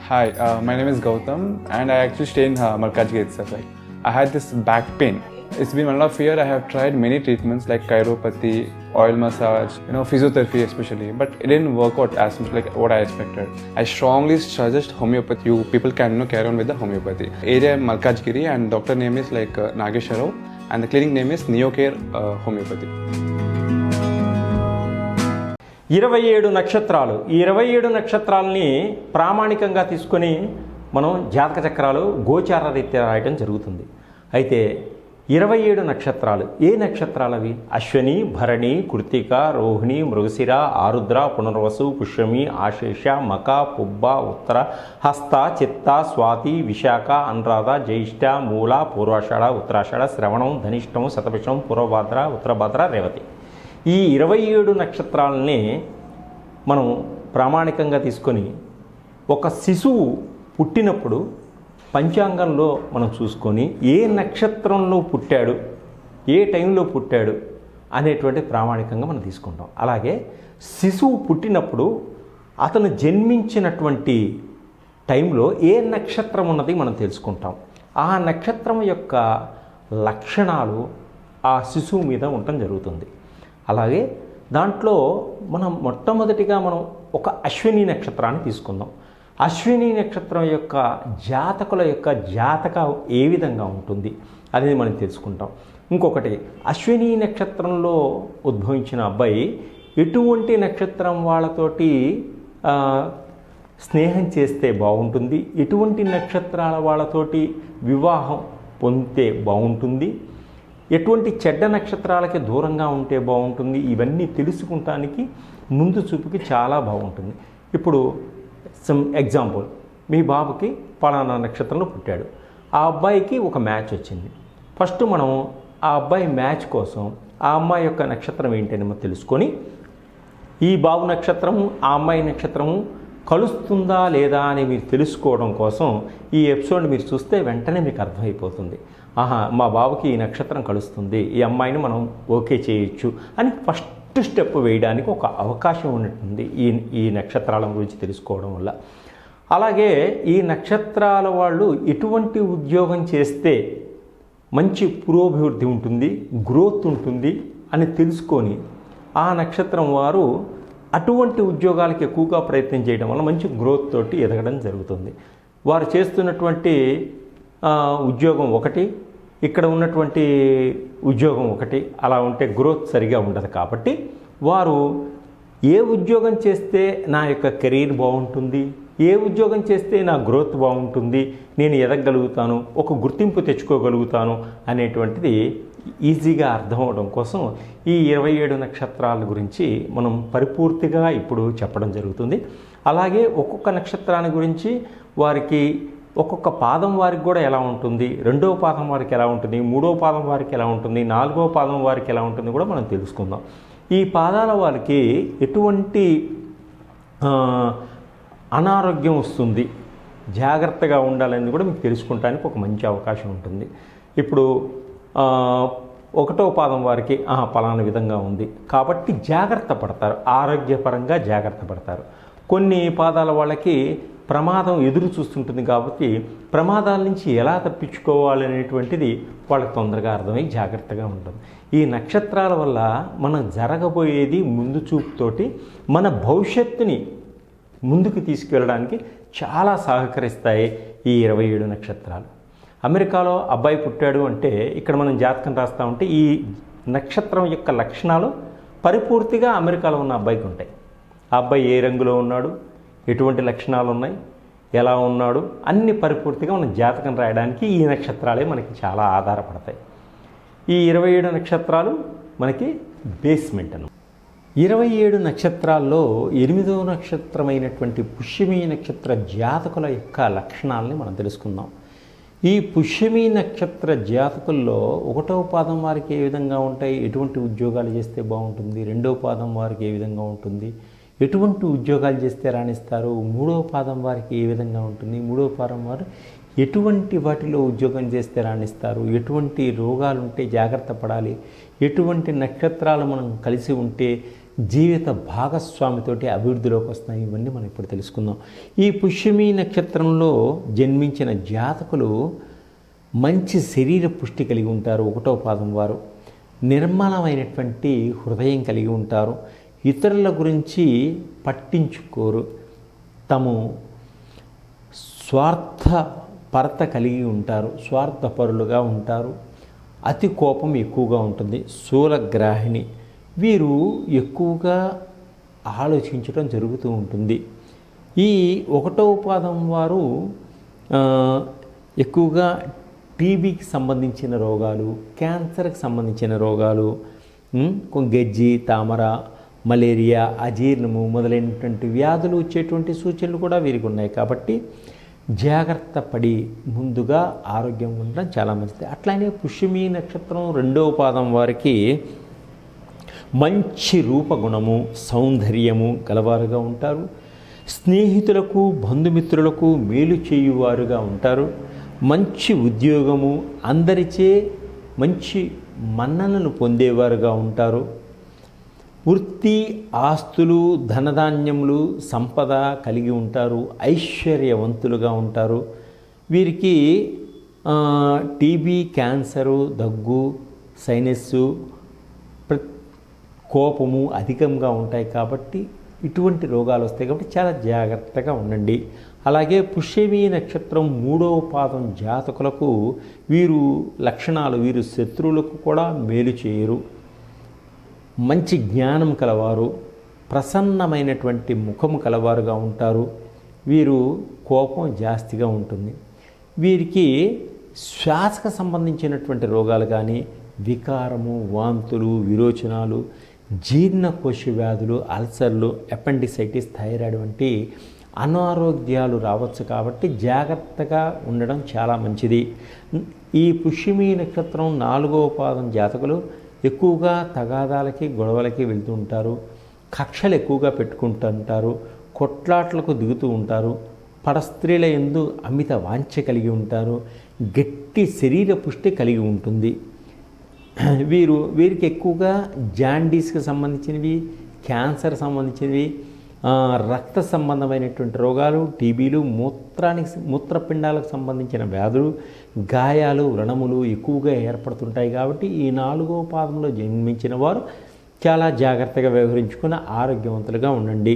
Hi, my name is Gautam, and I actually stay in Markajgi itself. Like, I had this back pain. It's been 1.5 years. I have tried many treatments like chiropathy, oil massage, physiotherapy especially, but it didn't work out as much like what I expected. I strongly suggest homeopathy. You people can carry on with the homeopathy. Area Malkajgiri, and doctor name is like Nagesharov, and the clinic name is Neocare Homeopathy. 27 నక్షత్రాలు. ఈ 27 నక్షత్రాలని ప్రామాణికంగా తీసుకొని మనం జాతక చక్రాలు గోచార రీత్యా రాయటం జరుగుతుంది. అయితే 27 నక్షత్రాలు ఏ నక్షత్రాలు అవి? అశ్విని, భరణి, కృత్తిక, రోహిణి, మృగశిర, ఆరుద్ర, పునర్వసు, పుష్యమి, ఆశ్లేష, మక, పుబ్బ, ఉత్తర, హస్త, చిత్త, స్వాతి, విశాఖ, అనురాధ, జ్యేష్ఠ, మూల, పూర్వాషాఢ, ఉత్తరాషాఢ, శ్రవణం, ధనిష్టం, శతభిషం, పూర్వభాద్ర, ఉత్తరభాద్ర, రేవతి. ఈ 27 నక్షత్రాలని మనం ప్రామాణికంగా తీసుకొని ఒక శిశువు పుట్టినప్పుడు పంచాంగంలో మనం చూసుకొని ఏ నక్షత్రంలో పుట్టాడు, ఏ టైంలో పుట్టాడు అనేటువంటి ప్రామాణికంగా మనం తీసుకుంటాం. అలాగే శిశువు పుట్టినప్పుడు అతను జన్మించినటువంటి టైంలో ఏ నక్షత్రం ఉన్నది మనం తెలుసుకుంటాం. ఆ నక్షత్రం యొక్క లక్షణాలు ఆ శిశువు మీద ఉండటం జరుగుతుంది. అలాగే దాంట్లో మనం మొట్టమొదటిగా మనం ఒక అశ్విని నక్షత్రాన్ని తీసుకుందాం. అశ్విని నక్షత్రం యొక్క జాతకుల యొక్క జాతక ఏ విధంగా ఉంటుంది అనేది మనం తెలుసుకుంటాం. ఇంకొకటి, అశ్విని నక్షత్రంలో ఉద్భవించిన అబ్బాయి ఎటువంటి నక్షత్రం వాళ్ళతోటి స్నేహం చేస్తే బాగుంటుంది, ఎటువంటి నక్షత్రాల వాళ్ళతోటి వివాహం పొందితే బాగుంటుంది, ఎటువంటి చెడ్డ నక్షత్రాలకి దూరంగా ఉంటే బాగుంటుంది, ఇవన్నీ తెలుసుకుంటానికి ముందు చూపుకి చాలా బాగుంటుంది. ఇప్పుడు సమ్ ఎగ్జాంపుల్, మీ బాబుకి పలానా నక్షత్రంలో పుట్టాడు, ఆ అబ్బాయికి ఒక మ్యాచ్ వచ్చింది. ఫస్ట్ మనం ఆ అబ్బాయి మ్యాచ్ కోసం ఆ అమ్మాయి యొక్క నక్షత్రం ఏంటని మనం తెలుసుకొని ఈ బాబు నక్షత్రము ఆ అమ్మాయి నక్షత్రము కలుస్తుందా లేదా అని మీరు తెలుసుకోవడం కోసం ఈ ఎపిసోడ్ మీరు చూస్తే వెంటనే మీకు అర్థమైపోతుంది. మా బాబుకి ఈ నక్షత్రం కలుస్తుంది, ఈ అమ్మాయిని మనం ఓకే చేయొచ్చు అని ఫస్ట్ స్టెప్ వేయడానికి ఒక అవకాశం ఉన్నట్టుంది ఈ నక్షత్రాల గురించి తెలుసుకోవడం వల్ల. అలాగే ఈ నక్షత్రాల వాళ్ళు ఎటువంటి ఉద్యోగం చేస్తే మంచి పురోభివృద్ధి ఉంటుంది, గ్రోత్ ఉంటుంది అని తెలుసుకొని ఆ నక్షత్రం వారు అటువంటి ఉద్యోగాలకు ఎక్కువగా ప్రయత్నం చేయడం వల్ల మంచి గ్రోత్ తోటి ఎదగడం జరుగుతుంది. వారు చేస్తున్నటువంటి ఉద్యోగం ఒకటి, ఇక్కడ ఉన్నటువంటి ఉద్యోగం ఒకటి, అలా ఉంటే గ్రోత్ సరిగా ఉండదు. కాబట్టి వారు ఏ ఉద్యోగం చేస్తే నా యొక్క కెరీర్ బాగుంటుంది, ఏ ఉద్యోగం చేస్తే నా గ్రోత్ బాగుంటుంది, నేను ఎదగగలుగుతాను, ఒక గుర్తింపు తెచ్చుకోగలుగుతాను అనేటువంటిది ఈజీగా అర్థం అవడం కోసం ఈ 27 నక్షత్రాల గురించి మనం పరిపూర్తిగా ఇప్పుడు చెప్పడం జరుగుతుంది. అలాగే ఒక్కొక్క నక్షత్రాన్ని గురించి వారికి ఒక్కొక్క పాదం వారికి కూడా ఎలా ఉంటుంది, రెండవ పాదం వారికి ఎలా ఉంటుంది, మూడవ పాదం వారికి ఎలా ఉంటుంది, నాలుగవ పాదం వారికి ఎలా ఉంటుంది కూడా మనం తెలుసుకుందాం. ఈ పాదాల వారికి ఎటువంటి అనారోగ్యం వస్తుంది, జాగ్రత్తగా ఉండాలని కూడా మీకు తెలుసుకుంటానికి ఒక మంచి అవకాశం ఉంటుంది. ఇప్పుడు ఒకటో పాదం వారికి పలానా విధంగా ఉంది కాబట్టి జాగ్రత్త పడతారు, ఆరోగ్యపరంగా జాగ్రత్త పడతారు. కొన్ని పాదాల వాళ్ళకి ప్రమాదం ఎదురు చూస్తుంటుంది కాబట్టి ప్రమాదాల నుంచి ఎలా తప్పించుకోవాలనేటువంటిది వాళ్ళకి తొందరగా అర్థమై జాగ్రత్తగా ఉంటుంది. ఈ నక్షత్రాల వల్ల మనం జరగబోయేది ముందు చూపుతోటి మన భవిష్యత్తుని ముందుకు తీసుకెళ్ళడానికి చాలా సహకరిస్తాయి ఈ 27 నక్షత్రాలు. అమెరికాలో అబ్బాయి పుట్టాడు అంటే ఇక్కడ మనం జాతకం రాస్తూ ఉంటే ఈ నక్షత్రం యొక్క లక్షణాలు పరిపూర్తిగా అమెరికాలో ఉన్న అబ్బాయికి ఉంటాయి. ఆ అబ్బాయి ఏ రంగులో ఉన్నాడు, ఎటువంటి లక్షణాలు ఉన్నాయి, ఎలా ఉన్నాడు అన్ని పరిపూర్తిగా మనం జాతకం రాయడానికి ఈ నక్షత్రాలే మనకి చాలా ఆధారపడతాయి. ఈ 27 నక్షత్రాలు మనకి బేస్మెంట్ అను. 27 నక్షత్రాల్లో 8వ నక్షత్రమైనటువంటి పుష్యమి నక్షత్ర జాతకుల యొక్క లక్షణాలని మనం తెలుసుకుందాం. ఈ పుష్యమి నక్షత్ర జాతకుల్లో 1వ పాదం వారికి ఏ విధంగా ఉంటాయి, ఎటువంటి ఉద్యోగాలు చేస్తే బాగుంటుంది, 2వ పాదం వారికి ఏ విధంగా ఉంటుంది, ఎటువంటి ఉద్యోగాలు చేస్తే రాణిస్తారు, 3వ పాదం వారికి ఏ విధంగా ఉంటుంది, 3వ పాదం వారు ఎటువంటి వాటిలో ఉద్యోగం చేస్తే రాణిస్తారు, ఎటువంటి రోగాలు ఉంటే జాగ్రత్త పడాలి, ఎటువంటి నక్షత్రాలు మనం కలిసి ఉంటే జీవిత భాగస్వామితోటి అభివృద్ధిలోకి వస్తాయి. ఇవన్నీ మనం ఇప్పుడు తెలుసుకుందాం. ఈ పుష్యమి నక్షత్రంలో జన్మించిన జాతకులు మంచి శరీర పుష్టి కలిగి ఉంటారు. 1వ పాదం వారు నిర్మలమైనటువంటి హృదయం కలిగి ఉంటారు. ఇతరుల గురించి పట్టించుకోరు. తాము స్వార్థపరత కలిగి ఉంటారు. స్వార్థపరులుగా ఉంటారు. అతి కోపం ఎక్కువగా ఉంటుంది. స్థూలగ్రాహిణి. వీరు ఎక్కువగా ఆలోచించడం జరుగుతూ ఉంటుంది. ఈ 1వ పాదం వారు ఎక్కువగా టీబీకి సంబంధించిన రోగాలు, క్యాన్సర్కి సంబంధించిన రోగాలు, గజ్జి, తామర, మలేరియా, అజీర్ణము మొదలైనటువంటి వ్యాధులు వచ్చేటువంటి సూచనలు కూడా వీరికి ఉన్నాయి. కాబట్టి జాగ్రత్త పడి ముందుగా ఆరోగ్యం ఉండడం చాలా మంచిది. అట్లానే పుష్యమి నక్షత్రం 2వ పాదం వారికి మంచి రూపగుణము, సౌందర్యము గలవారుగా ఉంటారు. స్నేహితులకు, బంధుమిత్రులకు మేలు చేయువారుగా ఉంటారు. మంచి ఉద్యోగము, అందరిచే మంచి మన్ననలు పొందేవారుగా ఉంటారు. వృత్తి, ఆస్తులు, ధనధాన్యములు, సంపద కలిగి ఉంటారు. ఐశ్వర్యవంతులుగా ఉంటారు. వీరికి టీబీ, క్యాన్సరు, దగ్గు, సైనస్సు, కోపము అధికంగా ఉంటాయి. కాబట్టి ఇటువంటి రోగాలు వస్తాయి. కాబట్టి చాలా జాగ్రత్తగా ఉండండి. అలాగే పుష్యమి నక్షత్రం 3వ పాదం జాతకులకు వీరు లక్షణాలు, వీరు శత్రువులకు కూడా మేలు చేయరు. మంచి జ్ఞానం కలవారు, ప్రసన్నమైనటువంటి ముఖము కలవారుగా ఉంటారు. వీరు కోపం జాస్తిగా ఉంటుంది. వీరికి శ్వాసకు సంబంధించినటువంటి రోగాలు కానీ, వికారము, వాంతులు, విరోచనాలు, జీర్ణకోశ వ్యాధులు, అల్సర్లు, అపెండిసైటిస్, థైరాయిడ్ వంటి అనారోగ్యాలు రావచ్చు. కాబట్టి జాగ్రత్తగా ఉండడం చాలా మంచిది. ఈ పుష్యమి నక్షత్రం 4వ పాదం జాతకులు ఎక్కువగా తగాదాలకి, గొడవలకి వెళ్తూ ఉంటారు. కక్షలు ఎక్కువగా పెట్టుకుంటుంటారు. కొట్లాట్లకు దిగుతూ ఉంటారు. పరస్త్రీల యందు అమిత వాంఛ కలిగి ఉంటారు. గట్టి శరీర పుష్టి కలిగి ఉంటుంది. వీరికి ఎక్కువగా జాండీస్కి సంబంధించినవి, క్యాన్సర్ సంబంధించినవి, రక్త సంబంధమైనటువంటి రోగాలు, టీబీలు, మూత్రపిండాలకు సంబంధించిన వ్యాధులు, గాయాలు, వ్రణములు ఎక్కువగా ఏర్పడుతుంటాయి. కాబట్టి ఈ 4వ పాదంలో జన్మించిన వారు చాలా జాగ్రత్తగా వ్యవహరించుకుని ఆరోగ్యవంతులుగా ఉండండి.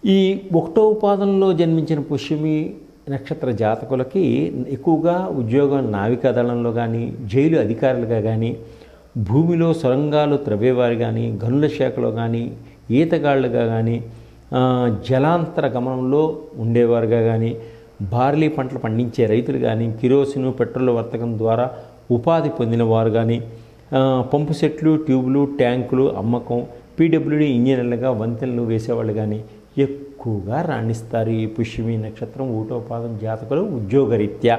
ఈ 1వ పాదంలో జన్మించిన పుష్యమి నక్షత్ర జాతకులకి ఎక్కువగా ఉద్యోగం నావికాదళంలో కానీ, జైలు అధికారులుగా కానీ, భూమిలో సొరంగాలు త్రవ్వేవారు కానీ, గనుల శాఖలో కానీ, ఈతగాళ్ళుగా కానీ, జలాంతర గమనంలో ఉండేవారుగా కానీ, బార్లీ పంటలు పండించే రైతులు కానీ, కిరోసిన్, పెట్రోల్ వర్తకం ద్వారా ఉపాధి పొందిన వారు కానీ, పంపు సెట్లు, ట్యూబులు, ట్యాంకులు అమ్మకం, పీడబ్ల్యూడీ ఇంజనీర్లుగా వంతెనలు వేసేవాళ్ళు కానీ ఎక్కువగా రాణిస్తారు. ఈ పుష్యమి నక్షత్రం 1వ పాదం జాతకులు ఉద్యోగరీత్యా.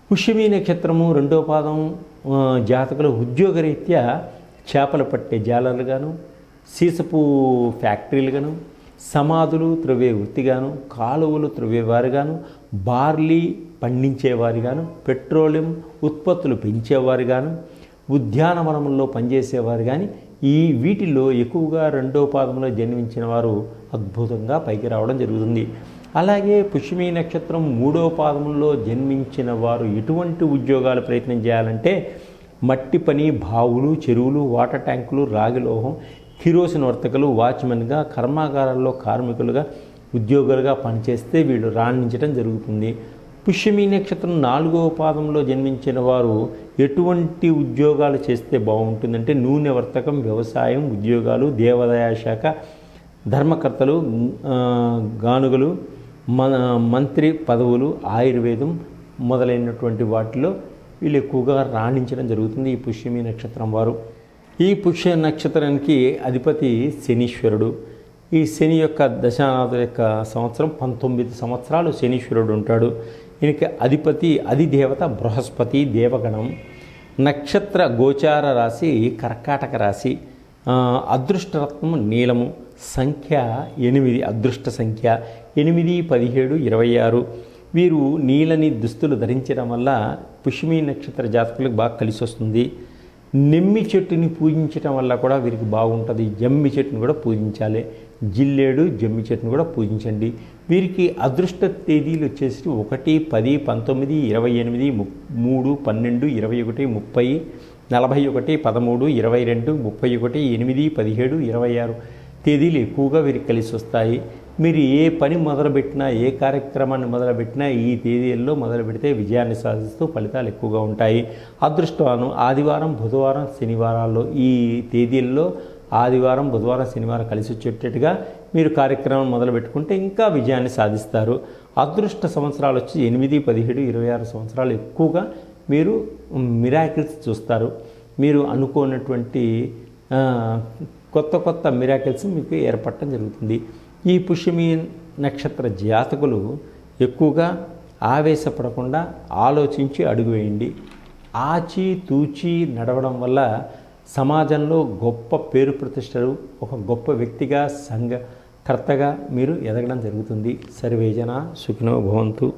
పుష్యమి నక్షత్రము 2వ పాదం జాతకులు ఉద్యోగరీత్యా చేపలు పట్టే జాలర్లుగాను, సీసపు ఫ్యాక్టరీలుగాను, సమాధులు త్రవ్వే వృత్తిగాను, కాలువలు త్రవ్వేవారుగాను, బార్లీ పండించేవారుగాను, పెట్రోలియం ఉత్పత్తులు పెంచేవారుగాను, ఉద్యానవనంలో పనిచేసేవారు కానీ, వీటిల్లో ఎక్కువగా 2వ పాదంలో జన్మించిన వారు అద్భుతంగా పైకి రావడం జరుగుతుంది. అలాగే పుష్యమి నక్షత్రం 3వ పాదంలో జన్మించిన వారు ఎటువంటి ఉద్యోగాలు ప్రయత్నం చేయాలంటే మట్టి పని, బావులు, చెరువులు, వాటర్ ట్యాంకులు, రాగి లోహం, కిరోసిన్ వర్తకులు, వాచ్మెన్గా, కర్మాగారాల్లో కార్మికులుగా, ఉద్యోగులుగా పనిచేస్తే వీళ్ళు రాణించడం జరుగుతుంది. పుష్యమి నక్షత్రం 4వ పాదంలో జన్మించిన వారు ఎటువంటి ఉద్యోగాలు చేస్తే బాగుంటుందంటే నూనె వర్తకం, వ్యవసాయం, ఉద్యోగాలు, దేవాదాయ శాఖ, ధర్మకర్తలు, గానుగలు, మంత్రి పదవులు, ఆయుర్వేదం మొదలైనటువంటి వాటిలో వీళ్ళు ఎక్కువగా రాణించడం జరుగుతుంది ఈ పుష్యమి నక్షత్రం వారు. ఈ పుష్య నక్షత్రానికి అధిపతి శనీశ్వరుడు. ఈ శని యొక్క దశానాథుల యొక్క సంవత్సరం 19 సంవత్సరాలు శనీశ్వరుడు ఉంటాడు. ఈయనకి అధిపతి అధిదేవత బృహస్పతి దేవగణం. నక్షత్ర గోచార రాశి కర్కాటక రాశి. అదృష్టరత్నము నీలము. సంఖ్య 8, అదృష్ట సంఖ్య 8, 17, 26. వీరు నీలని దుస్తులు ధరించడం వల్ల పుష్యమి నక్షత్ర జాతకులకు బాగా కలిసి వస్తుంది. నిమ్మి చెట్టుని పూజించటం వల్ల కూడా వీరికి బాగుంటుంది. జమ్మి చెట్టుని కూడా పూజించాలి. జిల్లేడు, జమ్మి చెట్టుని కూడా పూజించండి. వీరికి అదృష్ట తేదీలు వచ్చేసి 1, 10, 19, 28, 3, 12, 21, 30, 41, 13, 22, 31, 8, 17, 26 తేదీలు ఎక్కువగా వీరికి కలిసి వస్తాయి. మీరు ఏ పని మొదలుపెట్టినా, ఏ కార్యక్రమాన్ని మొదలుపెట్టినా ఈ తేదీల్లో మొదలు పెడితే విజయాన్ని సాధిస్తూ ఫలితాలు ఎక్కువగా ఉంటాయి. అదృష్టాను ఆదివారం, బుధవారం, శనివారాల్లో ఈ తేదీల్లో ఆదివారం, బుధవారం, శనివారం కలిసి వచ్చేటట్టుగా మీరు కార్యక్రమం మొదలుపెట్టుకుంటే ఇంకా విజయాన్ని సాధిస్తారు. అదృష్ట సంవత్సరాలు వచ్చి 8, 17, 26 సంవత్సరాలు ఎక్కువగా మీరు మిరాకిల్స్ చూస్తారు. మీరు అనుకోనటువంటి కొత్త మిరాకిల్స్ మీకు ఏర్పడటం జరుగుతుంది. ఈ పుష్యమి నక్షత్ర జాతకులు ఎక్కువగా ఆవేశపడకుండా ఆలోచించి అడుగు వేయండి. ఆచి తూచి నడవడం వల్ల సమాజంలో గొప్ప పేరు ప్రతిష్టలు, ఒక గొప్ప వ్యక్తిగా, సంఘకర్తగా మీరు ఎదగడం జరుగుతుంది. సర్వేజన సుఖినో భవంతు.